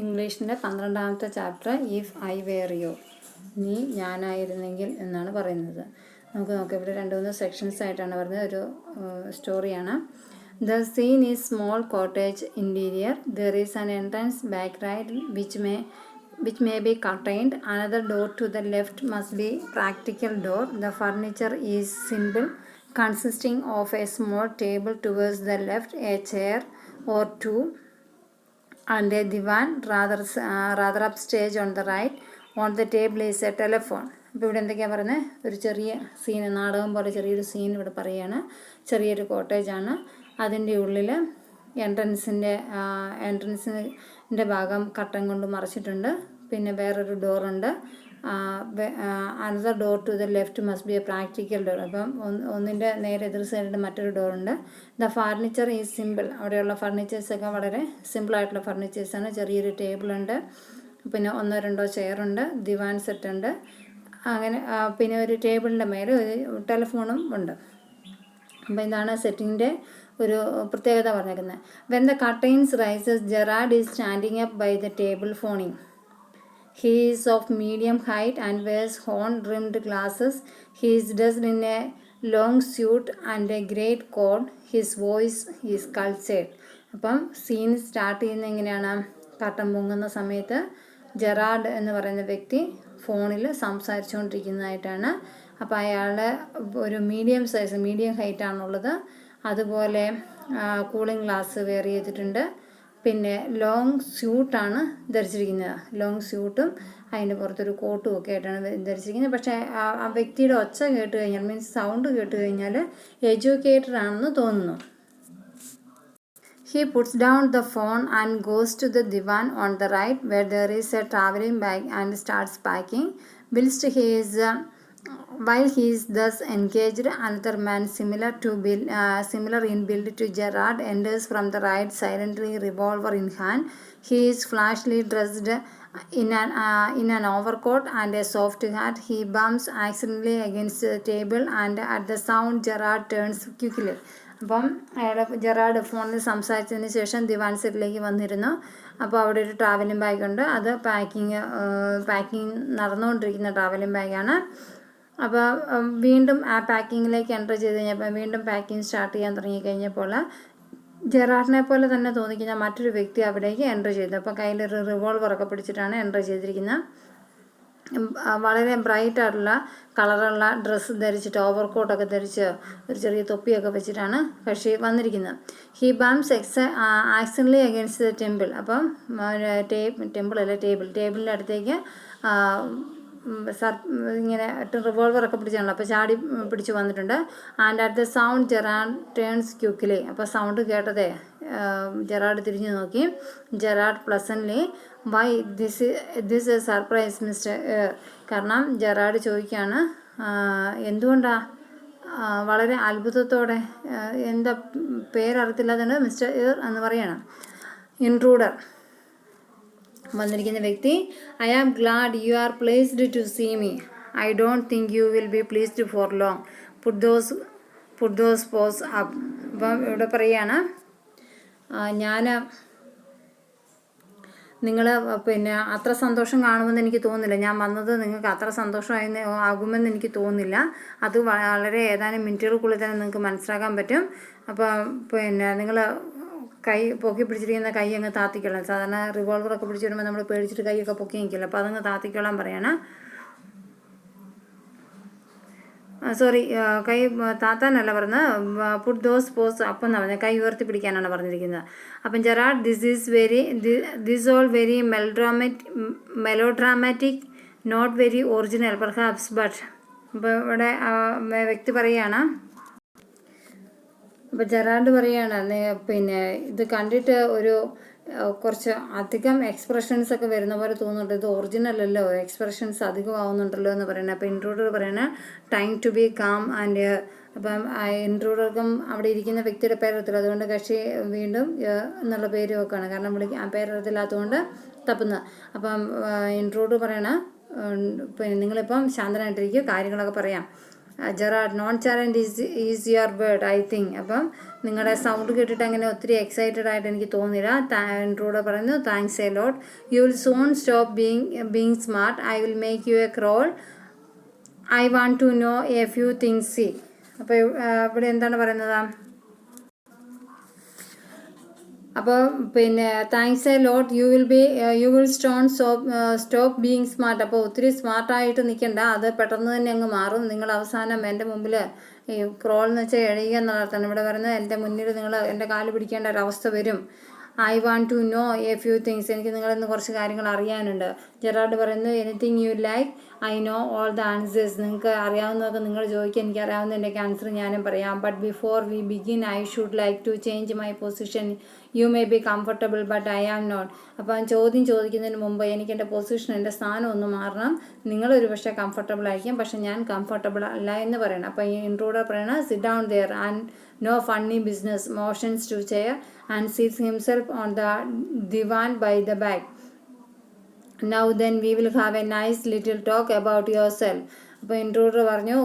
ഇംഗ്ലീഷിൻ്റെ 12ാമത്തെ chapter if I were you, നീ ഞാനായിരുന്നെങ്കിൽ എന്നാണ് പറയുന്നത്. നമുക്ക് നോക്കാം. ഇവിടെ 2-3 സെക്ഷൻസ് ആയിട്ടാണ് പറയുന്നത്. ഒരു സ്റ്റോറിയാണ്. The scene is small cottage interior. There is an entrance back right which may be curtained. Another door to the left must be practical door. The furniture is simple, consisting of a small table towards the left, a chair or two, and a divan rather upstage on the right. On the table is a telephone. ഇപ്പോൾ ഇവിടെ എന്തൊക്കെയാണ് പറയുന്നത്? ഒരു ചെറിയ scene, നാടകം പോലെ ചെറിയൊരു scene ഇവിടെ പറയുകയാണ്. ചെറിയൊരു കോട്ടേജാണ്. അതിൻ്റെ ഉള്ളിൽ എൻട്രൻസിൻ്റെ ഭാഗം കട്ടൻ കൊണ്ട് മറച്ചിട്ടുണ്ട്. പിന്നെ വേറൊരു ഡോറുണ്ട്. Another door to the left must be a practical door. അപ്പം ഒന്നിൻ്റെ നേരെ എതിർ സൈഡിൽ മറ്റൊരു ഡോറുണ്ട്. The furniture is simple. അവിടെയുള്ള ഫർണിച്ചേഴ്സൊക്കെ വളരെ സിമ്പിളായിട്ടുള്ള ഫർണിച്ചേഴ്സാണ്. ചെറിയൊരു ടേബിളുണ്ട്, പിന്നെ 1-2 ചെയറുണ്ട്, ദിവാൻ സെറ്റുണ്ട്. അങ്ങനെ പിന്നെ ഒരു ടേബിളിൻ്റെ മേലെ ഒരു ടെലിഫോണും ഉണ്ട്. അപ്പോൾ ഇതാണ് സെറ്റിങ്ങിൻ്റെ ഒരു പ്രത്യേകത പറഞ്ഞേക്കുന്നത്. When the curtains rises, Gerard is standing up by the table phoning. He is of medium height and wears horn-rimmed glasses. He is dressed in a long suit and a great coat. His voice is cultured. അപ്പം scene start ചെയ്യുന്നത് എങ്ങനെയാണ്? കട്ടൻ പൊങ്ങുന്ന സമയത്ത് Gerard എന്ന് പറയുന്ന വ്യക്തി ഫോണിൽ സംസാരിച്ചുകൊണ്ടിരിക്കുന്നതായിട്ടാണ്. അപ്പോൾ അയാളുടെ ഒരു മീഡിയം ഹൈറ്റാണുള്ളത്. അതുപോലെ കൂളിംഗ് ഗ്ലാസ് വെയർ ചെയ്തിട്ടുണ്ട്. പിന്നെ ലോങ് സ്യൂട്ടാണ് ധരിച്ചിരിക്കുന്നത്. ലോങ് സ്യൂട്ടും അതിൻ്റെ പുറത്തൊരു കോട്ടും ഒക്കെ ആയിട്ടാണ് ധരിച്ചിരിക്കുന്നത്. പക്ഷേ ആ വ്യക്തിയുടെ ഒച്ച കേട്ട് കഴിഞ്ഞാൽ, മീൻസ് സൗണ്ട് കേട്ട് കഴിഞ്ഞാൽ എഡ്യൂക്കേറ്റഡ് ആണെന്ന് തോന്നുന്നു. He puts down the phone and goes to the divan on the right, where there is a traveling bag, and starts packing. While he is thus engaged, another man similar in build to Gerard enters from the right, silently, revolver in hand. He is flashily dressed in an overcoat and a soft hat. He bumps accidentally against the table, and at the sound, Gerard turns quickly. അപ്പം Gerard ഫോണിൽ സംസാരിച്ചതിന് ശേഷം ദിവാൻ സെറ്റിലേക്ക് വന്നിരുന്നു. അപ്പോൾ അവിടെ ഒരു travelling ബാഗുണ്ട്. അത് പാക്കിങ് നടന്നുകൊണ്ടിരിക്കുന്ന ട്രാവലിംഗ് ബാഗാണ്. അപ്പോൾ വീണ്ടും ആ പാക്കിങ്ങിലേക്ക് എൻ്റർ ചെയ്ത് കഴിഞ്ഞപ്പോൾ, വീണ്ടും പാക്കിങ് സ്റ്റാർട്ട് ചെയ്യാൻ തുടങ്ങിക്കഴിഞ്ഞപ്പോൾ, ജെറാഡിനെ പോലെ തന്നെ തോന്നിക്കുന്ന മറ്റൊരു വ്യക്തി അവിടേക്ക് എൻ്റർ ചെയ്തു. അപ്പോൾ കയ്യിലൊരു റിവോൾവറൊക്കെ പിടിച്ചിട്ടാണ് എൻ്റർ ചെയ്തിരിക്കുന്നത്. വളരെ ബ്രൈറ്റായിട്ടുള്ള കളറുള്ള ഡ്രസ്സ് ധരിച്ചിട്ട്, ഓവർകോട്ടൊക്കെ ധരിച്ച്, ഒരു ചെറിയ തൊപ്പിയൊക്കെ വെച്ചിട്ടാണ് കക്ഷി വന്നിരിക്കുന്നത്. He bumps accidentally against the temple. അപ്പം ടേബിളിൻ്റെ അടുത്തേക്ക് ഇങ്ങനെ റിവോൾവറൊക്കെ പിടിച്ചാണല്ലോ, അപ്പോൾ ചാടി പിടിച്ച് വന്നിട്ടുണ്ട്. And at the sound Gerard turns quickly. അപ്പോൾ സൗണ്ട് കേട്ടതേ ജെറാഡ് തിരിഞ്ഞു നോക്കി. Gerard pleasantly, why this A surprise mister air. കാരണം ജെറാഡ് ചോദിക്കുകയാണ്, എന്തുകൊണ്ടാണ് വളരെ അത്ഭുതത്തോടെ, എന്താ പേരറിയത്തില്ലാതെ മിസ്റ്റർ എയർ എന്ന് പറയണം. ഇൻട്രൂഡർ വന്നിരിക്കുന്ന വ്യക്തി, I am glad you are pleased to see me. I don't think you will be pleased for long. Put those paws up. അപ്പം ഇവിടെ പറയുകയാണ്, നിങ്ങൾ പിന്നെ അത്ര സന്തോഷം കാണുമെന്ന് എനിക്ക് തോന്നുന്നില്ല. ഞാൻ വന്നത് നിങ്ങൾക്ക് അത്ര ആകുമെന്ന് എനിക്ക് തോന്നുന്നില്ല. അത് വളരെ ഏതാനും മിനിറ്റുകൾക്കുള്ളിൽ തന്നെ നിങ്ങൾക്ക് മനസ്സിലാക്കാൻ പറ്റും. അപ്പം പിന്നെ നിങ്ങൾ കൈ പൊക്കി പിടിച്ചിരിക്കുന്ന കൈ അങ്ങ് താത്തിക്കൊള്ളാം. സാധാരണ റിവോൾവറൊക്കെ പിടിച്ച് വരുമ്പോൾ നമ്മൾ പേടിച്ചിട്ട് കൈയൊക്കെ പൊക്കി നിൽക്കില്ല. അപ്പോൾ അതങ്ങ് താത്തിക്കൊള്ളാൻ പറയാണ്. കൈ താത്താനല്ല പറഞ്ഞത്, പുട്ട് ദോസ് പോസ് അപ്പം എന്നാണ് പറഞ്ഞത്. കൈ ഉയർത്തി പിടിക്കാനാണ് പറഞ്ഞിരിക്കുന്നത്. അപ്പം Gerard, this all very melodramatic, not very original perhaps, but. അപ്പോൾ ഇവിടെ വ്യക്തി പറയുകയാണ്, അപ്പോൾ ജെറാഡ് പറയുകയാണ്, പിന്നെ ഇത് കണ്ടിട്ട് കുറച്ച് അധികം എക്സ്പ്രഷൻസൊക്കെ വരുന്ന പോലെ തോന്നുന്നുണ്ട്. ഇത് ഒറിജിനലല്ലോ, എക്സ്പ്രഷൻസ് അധികം ആവുന്നുണ്ടല്ലോ എന്ന് പറയുന്നത്. അപ്പോൾ ഇൻട്രൂഡർ പറയുന്നത്, time to be calm and. അപ്പം ഇൻട്രൂഡർക്കും അവിടെ ഇരിക്കുന്ന വ്യക്തിയുടെ പേരറിയത്തില്ല. അതുകൊണ്ട് കക്ഷി വീണ്ടും എന്നുള്ള പേര് വെക്കുകയാണ്. കാരണം ആ പേരറിയത്തില്ലാത്തതുകൊണ്ട് തപ്പുന്നത്. അപ്പം ഇൻട്രൂഡർ പറയണ, പിന്നെ നിങ്ങളിപ്പം ശാന്തനായിട്ടിരിക്കും, കാര്യങ്ങളൊക്കെ പറയാം. Gerard, non challenge is your word I think. അപ്പം നിങ്ങളുടെ സൗണ്ട് കേട്ടിട്ട് അങ്ങനെ ഒത്തിരി എക്സൈറ്റഡ് ആയിട്ട് എനിക്ക് തോന്നില്ല. ഇൻട്രൂഡർ പറയുന്നു, thanks a lot, you will soon stop being smart, I will make you a crawl, I want to know a few things see. അപ്പോൾ ഇവിടെ എന്താണ് പറയുന്നത്? അപ്പോൾ പിന്നെ thanks a lot, you will stop being smart. അപ്പോൾ ഒത്തിരി സ്മാർട്ടായിട്ട് നിൽക്കണ്ട, അത് പെട്ടെന്ന് തന്നെ അങ്ങ് മാറും. നിങ്ങൾ അവസാനം എൻ്റെ മുമ്പിൽ ഈ ക്രോൾ എന്ന് വെച്ചാൽ എഴുതുക എന്നുള്ളതാണ് ഇവിടെ പറയുന്നത്. എൻ്റെ മുന്നിൽ നിങ്ങൾ എൻ്റെ കാല് പിടിക്കേണ്ട ഒരവസ്ഥ വരും. I want to know a few things, എനിക്ക് നിങ്ങളിൽ നിന്ന് കുറച്ച് കാര്യങ്ങൾ അറിയാനുണ്ട്. ജെറാഡ് പറയുന്നു, anything you like, I know all the answers. നിങ്ങൾക്ക് അറിയാവുന്നതൊക്കെ നിങ്ങൾ ചോദിക്കുക, എനിക്ക് അറിയാവുന്നതിൻ്റെ ആൻസർ ഞാനും പറയാം. But before we begin I should like to change my position, you may be comfortable but I am not. അപ്പം ചോദ്യം ചോദിക്കുന്നതിന് മുമ്പ് എനിക്ക് എൻ്റെ പൊസിഷൻ, എൻ്റെ സ്ഥാനം ഒന്ന് മാറണം. നിങ്ങളൊരു പക്ഷേ കംഫർട്ടബിൾ ആയിരിക്കും, പക്ഷെ ഞാൻ കംഫർട്ടബിൾ അല്ല എന്ന് പറയണം. അപ്പോൾ ഈ ഇൻട്രൂഡർ പറയണം, sit down there and no funny business, motions to chair and seats himself on the divan by the back. Now then we will have a nice little talk about yourself. അപ്പോൾ intruder പറഞ്ഞു,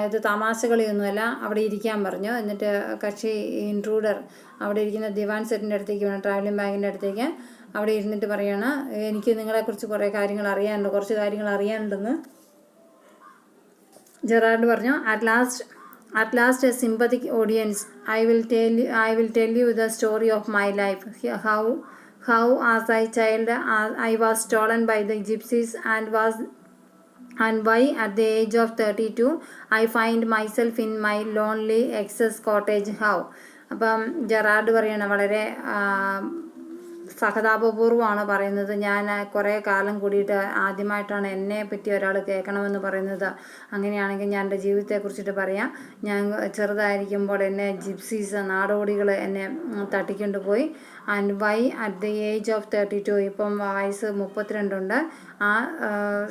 ഇത് തമാശകളിയൊന്നുമല്ല, അവിടെ ഇരിക്കാൻ പറഞ്ഞു. എന്നിട്ട് കക്ഷി intruder അവിടെ ഇരിക്കുന്ന ദിവാൻ സെറ്റിൻ്റെ അടുത്തേക്ക് വേണം, ട്രാവലിംഗ് ബാഗിൻ്റെ അടുത്തേക്ക്. അവിടെ ഇരുന്നിട്ട് പറയാണ്, എനിക്ക് നിങ്ങളെക്കുറിച്ച് കുറേ കാര്യങ്ങൾ അറിയാനുണ്ട്, കുറച്ച് കാര്യങ്ങൾ അറിയാനുണ്ടെന്ന്. ജെറാഡ് പറഞ്ഞു, At last a sympathetic audience, I will tell you the story of my life. How as a child I was stolen by the gypsies and why at the age of 32 I find myself in my lonely excess cottage. How? അപ്പം Gerard പറയണം, വളരെ സഹതാപപൂർവ്വമാണ് പറയുന്നത്. ഞാൻ കുറേ കാലം കൂടിയിട്ട് ആദ്യമായിട്ടാണ് എന്നെ പറ്റി ഒരാൾ കേൾക്കണമെന്ന് പറയുന്നത്. അങ്ങനെയാണെങ്കിൽ ഞാൻ എൻ്റെ ജീവിതത്തെക്കുറിച്ചിട്ട് പറയാം. ഞാൻ ചെറുതായിരിക്കുമ്പോൾ എന്നെ ജിപ്സീസ്, നാടോടികൾ എന്നെ തട്ടിക്കൊണ്ട് പോയി. And why at the age of 32, ഇപ്പം വയസ്സ് 32 ആ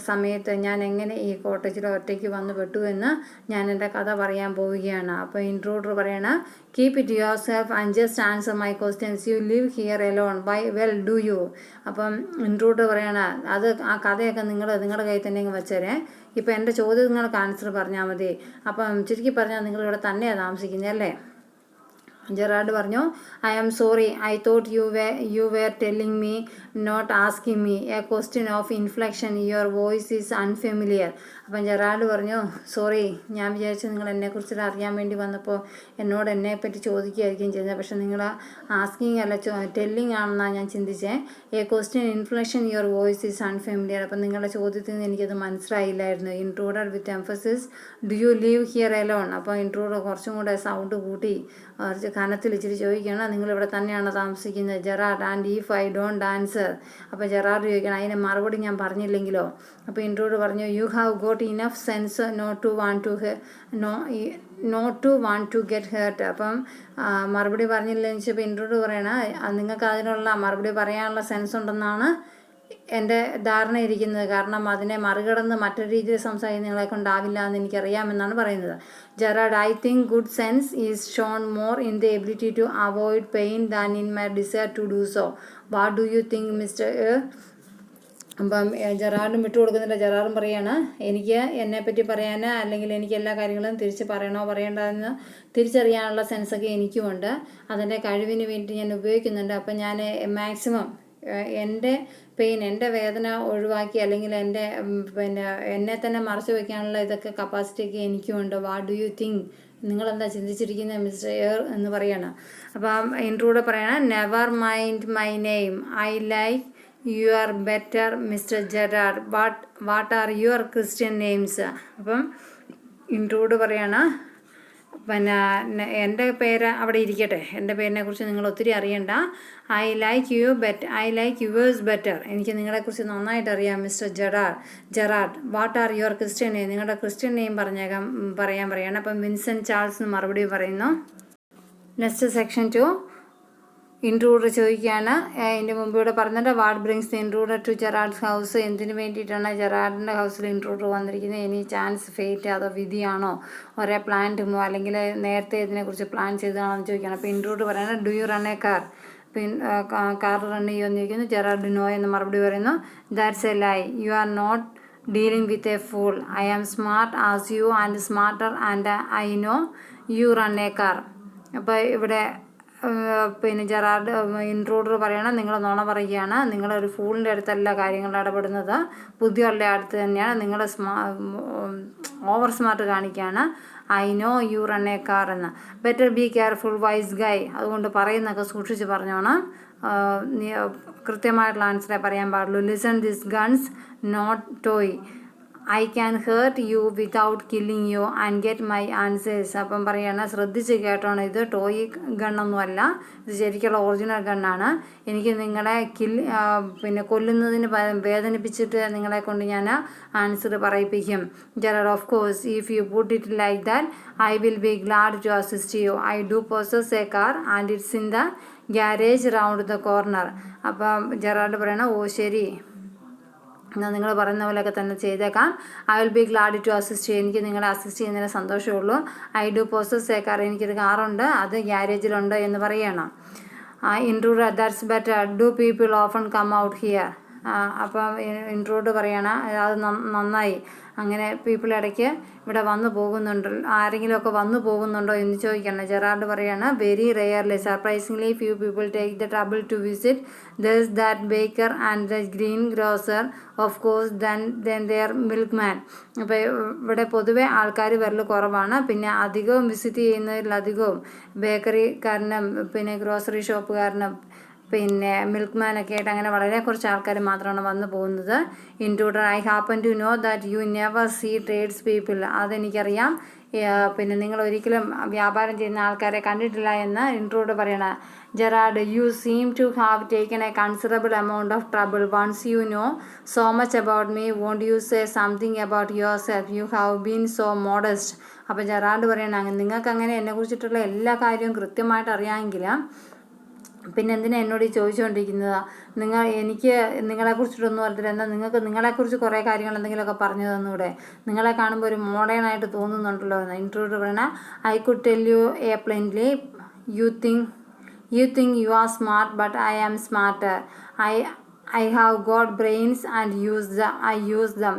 സമയത്ത് ഞാൻ എങ്ങനെ ഈ കോട്ടേജിൽ ഒറ്റയ്ക്ക് വന്ന് പെട്ടു എന്ന് ഞാൻ എൻ്റെ കഥ പറയാൻ പോവുകയാണ്. അപ്പോൾ ഇൻട്രൂഡർ പറയണ, keep it yourself and just answer my questions, you live here alone, why well do you. അപ്പം ഇൻട്രൂഡർ പറയണ, അത് ആ കഥയൊക്കെ നിങ്ങളുടെ കയ്യിൽ തന്നെ അങ്ങ് വെച്ചേരെ, ഇപ്പം എൻ്റെ ചോദ്യങ്ങൾക്ക് ആൻസർ പറഞ്ഞാൽ മതി. അപ്പം ചുരുക്കി പറഞ്ഞാൽ നിങ്ങളിവിടെ തന്നെയാണ് താമസിക്കുന്നത് അല്ലേ? ജെറാഡ് പറഞ്ഞു, I am sorry, I thought you were telling me, not asking me a question of inflection, your voice is unfamiliar. അപ്പം ജെറാഡ് പറഞ്ഞു, സോറി, ഞാൻ വിചാരിച്ചു നിങ്ങൾ എന്നെക്കുറിച്ച് അറിയാൻ വേണ്ടി വന്നപ്പോൾ എന്നോട് എന്നെപ്പറ്റി ചോദിക്കുകയായിരിക്കും ചെയ്യുന്നത്, പക്ഷെ നിങ്ങൾ ആസ്കിങ് അല്ല ടെല്ലിങ് ആണെന്നാണ് ഞാൻ ചിന്തിച്ചേ. A question inflection, your voice is unfamiliar. അപ്പം നിങ്ങളുടെ ചോദ്യത്തിൽ നിന്ന് എനിക്കത് മനസ്സിലായില്ലായിരുന്നു. Intruder with emphasis, do you leave here alone. അപ്പോൾ ഇൻട്രൂഡർ കുറച്ചും കൂടെ സൗണ്ട് കൂട്ടി കുറച്ച് കനത്തിൽ ഇച്ചിരി ചോദിക്കുകയാണ്, നിങ്ങളിവിടെ തന്നെയാണ് താമസിക്കുന്നത് Gerard, and if I don't answer. അപ്പോൾ ജെറാഡ് ചോദിക്കണം, അതിന് മറുപടി ഞാൻ പറഞ്ഞില്ലെങ്കിലോ? അപ്പോൾ ഇൻട്രൂഡർ പറഞ്ഞു, you have got enough sense not to want to get hurt. അപ്പം മറുപടി പറഞ്ഞില്ലെന്ന് വെച്ചപ്പോൾ ഇൻട്രൂഡർ പറയണ, നിങ്ങൾക്ക് അതിനുള്ള മറുപടി പറയാനുള്ള സെൻസ് ഉണ്ടെന്നാണ് എൻ്റെ ധാരണ ഇരിക്കുന്നത്, കാരണം അതിനെ മറികടന്ന് മറ്റൊരു രീതിയിൽ സംസാരിക്കാൻ നിങ്ങളെ കൊണ്ടാവില്ല എന്ന് എനിക്കറിയാമെന്നാണ് പറയുന്നത്. Gerard, I think good sense is shown more in the ability to avoid pain than in my desire to do so. What do you think mister? അപ്പം ജെറാഡും വിട്ടുകൊടുക്കുന്നില്ല. ജെറാഡും പറയാണ്, എനിക്ക് എന്നെപ്പറ്റി പറയാൻ, അല്ലെങ്കിൽ എനിക്ക് എല്ലാ കാര്യങ്ങളും തിരിച്ച് പറയണോ പറയേണ്ടതെന്ന് തിരിച്ചറിയാനുള്ള സെൻസൊക്കെ എനിക്കുമുണ്ട്. അതിൻ്റെ കഴിവിന് വേണ്ടി ഞാൻ ഉപയോഗിക്കുന്നുണ്ട്. അപ്പം ഞാൻ മാക്സിമം എൻ്റെ പെയിൻ, എൻ്റെ വേദന ഒഴിവാക്കി, അല്ലെങ്കിൽ എൻ്റെ എന്നെ തന്നെ മറച്ചു വയ്ക്കാനുള്ള ഇതൊക്കെ കപ്പാസിറ്റിയൊക്കെ എനിക്കുമുണ്ട്. What do you think? നിങ്ങളെന്താ ചിന്തിച്ചിരിക്കുന്നത് മിസ്റ്റർ എയർ എന്ന് പറയണം. അപ്പം ഇൻട്രൂഡർ പറയണം, never mind my name, I like you are better mister Gerard, what are your Christian names. അപ്പം ഇൻട്രൂഡർ പറയണ, എൻ്റെ പേര് അവിടെ ഇരിക്കട്ടെ, എൻ്റെ പേരിനെ കുറിച്ച് നിങ്ങൾ ഒത്തിരി അറിയണ്ട. ഐ ലൈക്ക് യുവേഴ്സ് ബെറ്റർ, എനിക്ക് നിങ്ങളെക്കുറിച്ച് നന്നായിട്ട് അറിയാം mister Gerard. What are your Christian name, നിങ്ങളുടെ ക്രിസ്ത്യൻ നെയിം പറയാൻ പറയണം. അപ്പം വിൻസെൻറ്റ് ചാൾസ് മറുപടി പറയുന്നു. നെക്സ്റ്റ് സെക്ഷൻ 2, ഇൻട്രൂഡർ ചോദിക്കുകയാണ്, ഇതിൻ്റെ മുമ്പ് ഇവിടെ പറഞ്ഞിട്ട്, what brings the intruder to Gerard's house, എന്തിനു വേണ്ടിയിട്ടാണ് ജെറാഡിൻ്റെ ഹൗസിൽ ഇൻട്രൂഡർ വന്നിരിക്കുന്നത്? ഇനി ചാൻസ്, ഫേറ്റ്, അതോ വിധിയാണോ, ഒരേ പ്ലാൻറ്റുമോ, അല്ലെങ്കിൽ നേരത്തെ ഇതിനെക്കുറിച്ച് പ്ലാൻ ചെയ്തതാണോ എന്ന് ചോദിക്കുകയാണ്. അപ്പോൾ ഇൻട്രൂഡർ പറയുന്നത്, do you run a car, car run ചെയ്യുമെന്ന് ചോദിക്കുന്നു. ജെറാഡ് നോ എന്ന് മറുപടി പറയുന്നു. That's a lie, you are not dealing with a fool. I am smart as you and smarter and I know you run a car. അപ്പോൾ ഇവിടെ പിന്നെ Gerard intruder പറയണം, നിങ്ങൾ നുണ പറയുകയാണ്, നിങ്ങളൊരു ഫൂളിൻ്റെ അടുത്തല്ല കാര്യങ്ങൾ ഇടപെടുന്നത്, ബുദ്ധിയുള്ള അടുത്ത് തന്നെയാണ്, നിങ്ങൾ ഓവർ സ്മാർട്ട് കാണിക്കുകയാണ്. I know you run a car എന്ന്. Better be careful wise guy. അതുകൊണ്ട് പറയുന്നതൊക്കെ സൂക്ഷിച്ച് പറഞ്ഞോണം, കൃത്യമായിട്ടുള്ള ആൻസറേ പറയാൻ പാടുള്ളൂ. Listen this gun's not toy. I can hurt you without killing you and get my answers. അപ്പം പറയാണ്, ശ്രദ്ധിച്ച് കേട്ടോണം, ഇത് ടോയ് ഗണ്ണൊന്നുമല്ല, ഇത് ശരിക്കുള്ള ഒറിജിനൽ ഗണ്ണാണ്. എനിക്ക് നിങ്ങളെ പിന്നെ കൊല്ലുന്നതിന് വേദനിപ്പിച്ചിട്ട് നിങ്ങളെ കൊണ്ട് ഞാൻ ആൻസർ പറയിപ്പിക്കും. Gerard, of course, if you put it like that I will be glad to assist you. I do possess a car and it's in the garage round the corner. അപ്പം Gerard പറയണം, ഓ ശരി, എന്നാൽ നിങ്ങൾ പറയുന്ന പോലെയൊക്കെ തന്നെ ചെയ്തേക്കാം. I will be glad to assist you. എനിക്ക് നിങ്ങളെ അസിസ്റ്റ് ചെയ്യുന്നതിന് സന്തോഷമുള്ളൂ. I do possess a car. എനിക്കൊരു കാറുണ്ട്, അത് ഗ്യാരേജിലുണ്ട് എന്ന് പറയണം. Intruder, that's better. Do people often come out here. അപ്പം ഇൻട്രൂഡർ പറയണം, അത് നന്നായി, അങ്ങനെ പീപ്പിൾ ഇടയ്ക്ക് ഇവിടെ വന്നു പോകുന്നുണ്ടോ, ആരെങ്കിലുമൊക്കെ വന്നു പോകുന്നുണ്ടോ എന്ന് ചോദിക്കണം. ജെറാർഡ് പറയാണ്, very rarely, surprisingly few people take the trouble to visit. Thus that baker and the greengrocer, of course then their milkman. അപ്പോൾ ഇവിടെ പൊതുവെ ആൾക്കാർ വരൽ കുറവാണ്, പിന്നെ അധികവും വിസിറ്റ് ചെയ്യുന്നതിലധികവും ബേക്കറിക്കാരനും പിന്നെ ഗ്രോസറി ഷോപ്പുകാരനും പിന്നെ മിൽക്ക് മാനൊക്കെ ആയിട്ട് അങ്ങനെ വളരെ കുറച്ച് ആൾക്കാർ മാത്രമാണ് വന്നു പോകുന്നത്. Intruder, I happen to know that you never see trades people. അതെനിക്കറിയാം, പിന്നെ നിങ്ങൾ ഒരിക്കലും വ്യാപാരം ചെയ്യുന്ന ആൾക്കാരെ കണ്ടിട്ടില്ല എന്ന് ഇൻട്രൂഡർ പറയണം. Gerard, you seem to have taken a considerable amount of trouble. Once you know so much about me, won't you say something about yourself? You have been so modest. അപ്പോൾ Gerard പറയണം, നിങ്ങൾക്ക് അങ്ങനെ എന്നെക്കുറിച്ചിട്ടുള്ള എല്ലാ കാര്യവും കൃത്യമായിട്ട് അറിയാമെങ്കിൽ പിന്നെ എന്തിനാ എന്നോട് ഈ ചോദിച്ചുകൊണ്ടിരിക്കുന്നത്? എനിക്ക് നിങ്ങളെക്കുറിച്ചിട്ടൊന്നും അറിയില്ല, എന്നാൽ നിങ്ങൾക്ക് നിങ്ങളെക്കുറിച്ച് കുറേ കാര്യങ്ങൾ എന്തെങ്കിലുമൊക്കെ പറഞ്ഞു തന്നൂടെ? നിങ്ങളെ കാണുമ്പോൾ ഒരു മോഡേണായിട്ട് തോന്നുന്നുണ്ടല്ലോ എന്ന്. ഇൻട്രൂഡർ പറയണ, I could tell you a plainly, you think you are smart but I am smarter. I have got brains and I use them.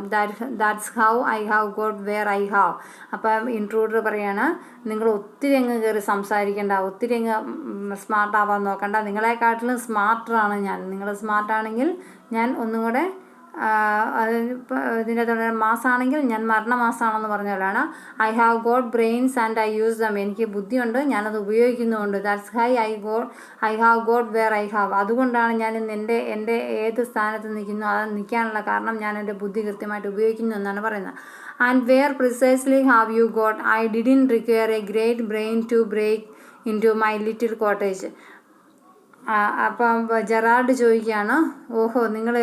That's how I have got where I have. അപ്പം intruder പറയാണ്, നിങ്ങൾ ഒത്തിരി അങ്ങ് കയറി സംസാരിക്കേണ്ട, ഒത്തിരി അങ്ങ് സ്മാർട്ടാവാൻ നോക്കണ്ട, നിങ്ങളെക്കാട്ടിലും സ്മാർട്ടറാണ് ഞാൻ. നിങ്ങൾ സ്മാർട്ടാണെങ്കിൽ ഞാൻ ഒന്നും കൂടെ ഇതിൻ്റെ മാസമാണെങ്കിൽ ഞാൻ മരണമാസമാണെന്ന് പറഞ്ഞ പോലെയാണ്. I have got brains and I use them. എനിക്ക് ബുദ്ധിയുണ്ട്, ഞാനത് ഉപയോഗിക്കുന്നുമുണ്ട്. That's I have got where I have. അതുകൊണ്ടാണ് ഞാൻ ഇന്ന് എൻ്റെ ഏത് സ്ഥാനത്ത് നിൽക്കുന്നു അത് നിൽക്കാനുള്ള കാരണം ഞാൻ എൻ്റെ ബുദ്ധി കൃത്യമായിട്ട് ഉപയോഗിക്കുന്നു എന്നാണ് പറയുന്നത്. And where precisely have you got? I didn't require a great brain to break in to my little cottage. അപ്പം ജെറാർഡ് ചോദിക്കുകയാണ്, ഓഹോ, നിങ്ങൾ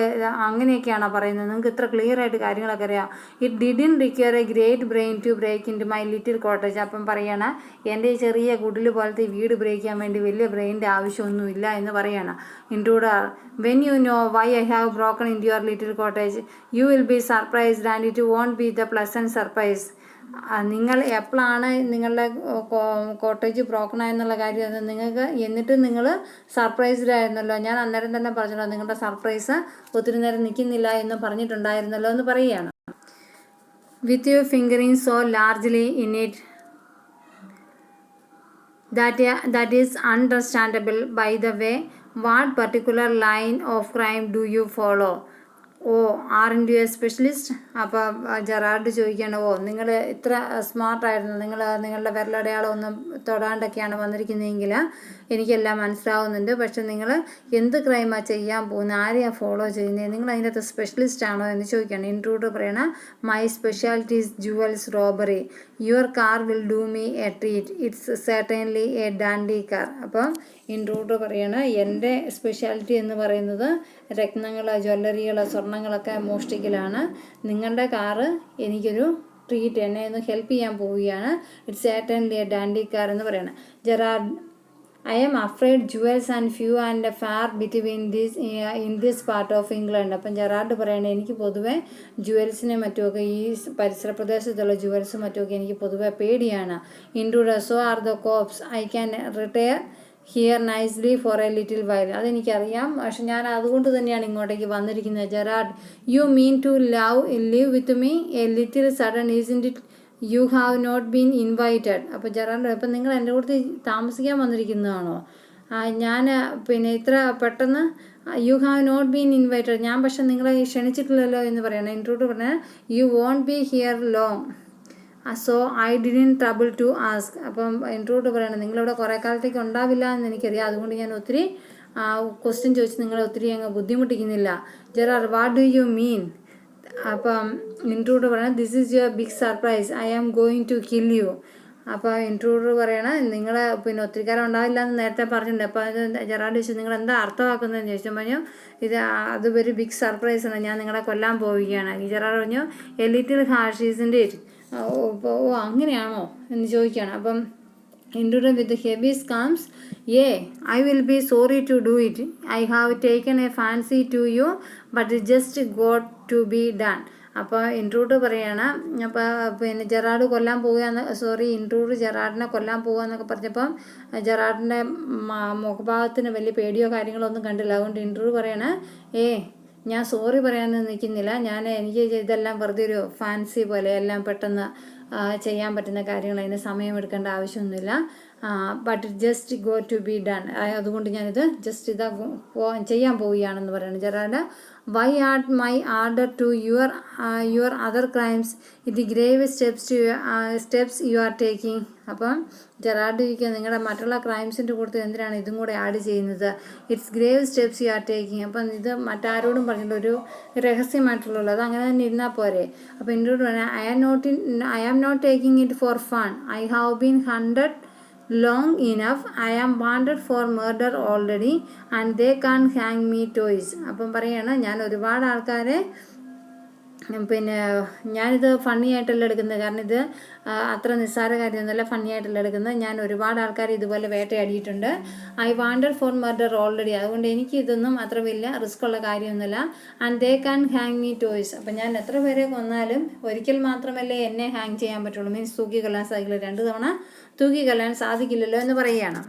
അങ്ങനെയൊക്കെയാണോ പറയുന്നത്? നിങ്ങൾക്ക് ഇത്ര ക്ലിയർ ആയിട്ട് കാര്യങ്ങളൊക്കെ അറിയാം. It didn't require a great brain to break in to my little cottage. അപ്പം പറയണം, എൻ്റെ ഈ ചെറിയ കുടിൽ പോലത്തെ വീട് ബ്രേക്ക് ചെയ്യാൻ വേണ്ടി വലിയ ബ്രെയിൻ്റെ ആവശ്യമൊന്നുമില്ല എന്ന് പറയണം. Intruder, when you know why I have broken in to your little cottage you will be surprised and it won't be the pleasant surprise. നിങ്ങൾ എപ്പോഴാണ് നിങ്ങളുടെ കോട്ടേജ് ബ്രോക്കണായെന്നുള്ള കാര്യം നിങ്ങൾക്ക്, എന്നിട്ട് നിങ്ങൾ സർപ്രൈസ്ഡ് ആയിരുന്നല്ലോ. ഞാൻ അന്നേരം തന്നെ പറഞ്ഞല്ലോ നിങ്ങളുടെ സർപ്രൈസ് ഒത്തിരി നേരം നിൽക്കുന്നില്ല എന്ന് പറഞ്ഞിട്ടുണ്ടായിരുന്നല്ലോ എന്ന് പറയുകയാണ്. With you fingering so largely in it that is understandable. By the way, what particular line of crime do you follow? Oh, aren't you a specialist? അപ്പോൾ ജെറാർഡ് ചോദിക്കുകയാണ്, ഓ, നിങ്ങൾ ഇത്ര സ്മാർട്ടായിരുന്നു, നിങ്ങളുടെ വിരലടയാളം ഒന്നും തൊടാണ്ടൊക്കെയാണ് വന്നിരിക്കുന്നതെങ്കിൽ എനിക്കെല്ലാം മനസ്സിലാവുന്നുണ്ട്. പക്ഷെ നിങ്ങൾ എന്ത് ക്രൈമാണ് ചെയ്യാൻ പോകുന്നത്, ആരെയാണ് ഫോളോ ചെയ്യുന്നത്, നിങ്ങൾ അതിൻ്റെ അകത്ത് സ്പെഷ്യലിസ്റ്റ് ആണോ എന്ന് ചോദിക്കുകയാണ്. ഇൻട്രൂഡർ പറയണം, my speciality is jewels robbery. Your car will do me A treat. It's certainly a dandy car. അപ്പം ഇൻട്രൂഡർ പറയണം, എൻ്റെ സ്പെഷ്യാലിറ്റി എന്ന് പറയുന്നത് രത്നങ്ങൾ, ജ്വല്ലറികൾ, സ്വർണ്ണങ്ങളൊക്കെ മോഷ്ടിക്കലാണ്. നിങ്ങളുടെ കാറ് എനിക്കൊരു ട്രീറ്റ്, എന്നെ ഒന്ന് ഹെൽപ്പ് ചെയ്യാൻ പോവുകയാണ്. It's certainly a dandy car എന്ന് പറയണം. Gerard, I am afraid jewels and few and far between in this part of England. അപ്പം ജെറാർഡ് പറയണേ, എനിക്ക് പൊതുവെ ജുവൽസിനെ മറ്റുമൊക്കെ ഈ പരിസര പ്രദേശത്തുള്ള ജുവൽസും മറ്റുമൊക്കെ എനിക്ക് പൊതുവെ പേടിയാണ്. Intruder, so are the cops. I can retire here nicely for a little while. അതെനിക്കറിയാം, പക്ഷെ ഞാൻ അതുകൊണ്ട് തന്നെയാണ് ഇങ്ങോട്ടേക്ക് വന്നിരിക്കുന്നത്. Gerard, you mean to live with me a little sudden isn't it? You have not been invited. അപ്പോൾ Gerard, അപ്പം നിങ്ങൾ എൻ്റെ കൂടെ താമസിക്കാൻ വന്നിരിക്കുന്നതാണോ? ഞാൻ പിന്നെ ഇത്ര പെട്ടെന്ന് you have not been invited, ഞാൻ പക്ഷെ നിങ്ങളെ ക്ഷണിച്ചിട്ടില്ലല്ലോ എന്ന് പറയണം. ഇൻട്രൂഡർ പറഞ്ഞാൽ you won't be here long so I didn't trouble to ask. അപ്പം ഇൻട്രൂഡർ പറയണം, നിങ്ങളിവിടെ കുറേ കാലത്തേക്ക് ഉണ്ടാവില്ല എന്ന് എനിക്കറിയാം, അതുകൊണ്ട് ഞാൻ ഒത്തിരി ക്വസ്റ്റ്യൻ ചോദിച്ച് നിങ്ങളെ ഒത്തിരി അങ്ങ് ബുദ്ധിമുട്ടിക്കുന്നില്ല. Gerard, what do you mean? അപ്പം ഇൻട്രൂഡർ പറയണം, this is your big surprise, I am going to kill you. അപ്പോൾ ഇൻട്രൂഡർ പറയണം, നിങ്ങൾ പിന്നെ ഒത്തിരി കാലം ഉണ്ടാവില്ല എന്ന് നേരത്തെ പറഞ്ഞിട്ടുണ്ട്. അപ്പോൾ അത് ജെറാഡ് ചോദിച്ചു, നിങ്ങൾ എന്താ അർത്ഥമാക്കുന്നതെന്ന് ചോദിച്ചു. പറഞ്ഞു, അത് ഒരു ബിഗ് സർപ്രൈസ് ആണ്, ഞാൻ നിങ്ങളെ കൊല്ലാൻ പോവുകയാണ്. ജെറാഡ് പറഞ്ഞു, a little harsh isn't it? ഓ അങ്ങനെയാണോ എന്ന് ചോദിക്കുകയാണ്. അപ്പം intruder with heavy scams, I will be sorry to do it, I have taken a fancy to you but it just got to be done. അപ്പോൾ intruder പറയാണ്, അപ്പോൾ പിന്നെ Gerard കൊല്ലാൻ പോവുകയെന്ന്, ഇൻട്രൂഡർ ജെറാഡിനെ കൊല്ലാൻ പോകുകയെന്നൊക്കെ പറഞ്ഞപ്പം ജെറാഡിൻ്റെ മുഖഭാഗത്തിന് വലിയ പേടിയോ കാര്യങ്ങളോ ഒന്നും കണ്ടില്ല. അതുകൊണ്ട് ഇൻട്രൂഡർ പറയാണ്, ഞാൻ സോറി പറയാനൊന്നും നിൽക്കുന്നില്ല, എനിക്ക് ഇതെല്ലാം വെറുതെ ഒരു ഫാൻസി പോലെ എല്ലാം പെട്ടെന്ന് ചെയ്യാൻ പറ്റുന്ന കാര്യങ്ങൾ, അതിന് സമയമെടുക്കേണ്ട ആവശ്യമൊന്നുമില്ല. But it just go to be done, അതുകൊണ്ട് ഞാനിത് ജസ്റ്റ് ചെയ്യാൻ പോവുകയാണെന്ന് പറയുന്നത്. Gerard, why add murder to your other crimes ഇത് grave steps you are taking? അപ്പം ജെറാഡ് ചോദിക്കുക, നിങ്ങളുടെ മറ്റുള്ള ക്രൈംസിൻ്റെ കൂട്ടത്തിൽ എന്തിനാണ് ഇതും കൂടെ ആഡ് ചെയ്യുന്നത്? It's grave steps you are taking. അപ്പം ഇത് മറ്റാരോടും പറഞ്ഞില്ല, ഒരു രഹസ്യമായിട്ടുള്ളത്, അത് അങ്ങനെ തന്നെ ഇരുന്നാൽ പോരെ. അപ്പോൾ എന്നോട് പറഞ്ഞാൽ, I am not taking it for fun, I have been hunted long enough, I am wanted for murder already and they can't hang me twice. അപ്പം പറയാണ്, ഞാൻ ഒരുപാട് ആൾക്കാരെ പിന്നെ ഞാനിത് ഫണ്ണി ആയിട്ടല്ല എടുക്കുന്നത്, കാരണം ഇത് അത്ര നിസ്സാര കാര്യമൊന്നുമല്ല, ഫണ്ണി ആയിട്ടല്ല എടുക്കുന്നത്. ഞാൻ ഒരുപാട് ആൾക്കാർ ഇതുപോലെ വേട്ടയാടിയിട്ടുണ്ട്. I wanted for murder already, അതുകൊണ്ട് എനിക്ക് ഇതൊന്നും അത്ര വലിയ റിസ്ക് ഉള്ള കാര്യമൊന്നുമില്ല. And they can hang me toys, അപ്പം ഞാൻ എത്ര പേരെ കൊന്നാലും ഒരിക്കൽ മാത്രമല്ലേ എന്നെ ഹാങ് ചെയ്യാൻ പറ്റുള്ളൂ, മീൻസ് തൂക്കി കൊല്ലാൻ സാധിക്കില്ല, 2 തവണ തൂക്കി കൊല്ലാൻ സാധിക്കില്ലല്ലോ എന്ന് പറയുകയാണ്.